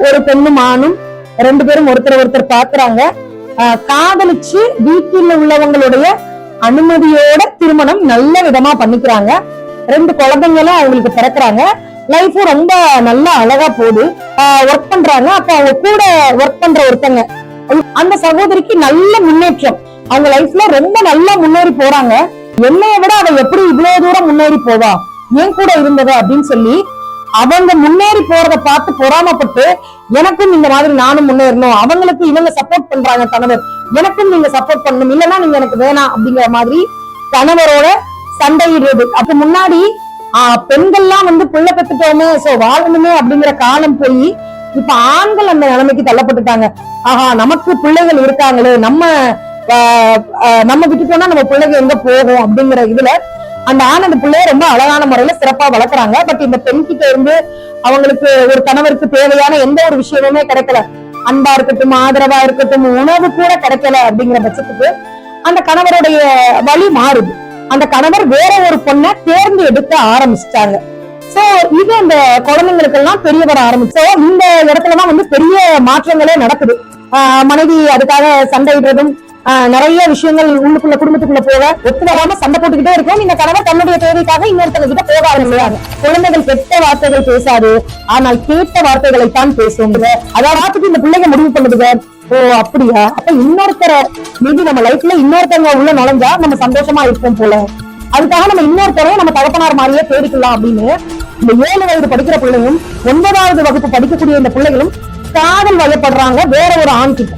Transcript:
ஒரு பெண்ணும் ஆணும் 2 பேரும் ஒருத்தர் பாக்குறாங்க. காதலிச்சு வீட்டில் உள்ளவங்களுடைய அனுமதியோட திருமணம் நல்ல விதமா பண்ணிக்கிறாங்க. 2 குழந்தைங்களும் அவங்களுக்கு பிறக்குறாங்க. லைஃபும் ரொம்ப நல்லா அழகா போகுது. ஒர்க் பண்றாங்க. அப்ப அவங்க கூட ஒர்க் பண்ற ஒருத்தங்க, அந்த சகோதரிக்கு நல்ல முன்னேற்றம், அவங்க லைஃப்ல ரொம்ப நல்லா முன்னேறி போறாங்க. என்னைய விட அவ எப்படி இவ்வளவு தூரம் முன்னேறி போவா, ஏன் கூட இருந்தது அப்படின்னு சொல்லி அவங்க முன்னேறி போறத பார்த்து பொறாமப்பட்டு, எனக்கும் இந்த மாதிரி நானும் முன்னேறணும், அவங்களுக்கு இவங்க சப்போர்ட் பண்றாங்க கணவர், எனக்கும் நீங்க சப்போர்ட் பண்ணணும், இல்லைன்னா நீங்க எனக்கு வேணாம் அப்படிங்கிற மாதிரி கணவரோட சண்டையிடுறது. அப்ப முன்னாடி பெண்கள்லாம் வந்து பிள்ளை பெத்துட்டோமே, சோ வாழணுமே அப்படிங்கிற காலம் போய் இப்ப ஆண்கள் அந்த நிலைமைக்கு தள்ளப்பட்டுட்டாங்க. ஆஹா, நமக்கு பிள்ளைகள் இருக்காங்களே, நம்ம விட்டுட்டோம்னா நம்ம பிள்ளைங்க எங்க போகும் அப்படிங்கிற இதுல அந்த ஆண் அந்த பிள்ளைய ரொம்ப அழகான முறையில சிறப்பா வளர்க்குறாங்க. பட் இந்த பெண் கிட்ட இருந்து அவங்களுக்கு ஒரு கணவருக்கு தேவையான எந்த ஒரு விஷயமுமே கிடைக்கல. அன்பா இருக்கட்டும், ஆதரவா இருக்கட்டும், உணவு கூட கிடைக்கல அப்படிங்கிற பட்சத்துக்கு அந்த கணவருடைய வழி மாறுது. அந்த கணவர் வேற ஒரு பொண்ணை தேர்ந்து எடுக்க ஆரம்பிச்சிட்டாங்க. சோ இது அந்த குழந்தைங்களுக்கு எல்லாம் தெரிய வர ஆரம்பிச்சோம். இந்த இடத்துலதான் வந்து பெரிய மாற்றங்களே நடக்குது. மனைவி அதுக்காக சண்டையிடுறதும், நிறைய விஷயங்கள் உள்ளுக்குள்ள குடும்பத்துக்குள்ள போக ஒத்து வராம சண்டை போட்டுக்கிட்டே இருக்கும். இந்த கணவர் தன்னுடைய தேவைக்காக இன்னொருத்தங்க கிட்ட போக ஆரம்பிச்சாங்க. குழந்தைகள் கெட்ட வார்த்தைகள் பேசாது, ஆனால் கேட்ட வார்த்தைகளை தான் பேசும். அதாவது இந்த பிள்ளைங்க முடிவு பண்ணுதுங்க, ஓ அப்படியா, அப்ப இன்னொருத்தரை மீது நம்ம லைஃப்ல இன்னொருத்தவங்க உள்ள நுழைஞ்சா நம்ம சந்தோஷமா இருப்போம் போல, அதுக்காக நம்ம இன்னொருத்தரையும் நம்ம தகப்பனார் மாதிரியே தேடிக்கலாம் அப்படின்னு இந்த 7 வயது படிக்கிற பிள்ளையும் 9வது வகுப்பு படிக்கக்கூடிய இந்த பிள்ளைகளும் காதல் வயப்படுறாங்க வேற ஒரு ஆண் கிட்ட.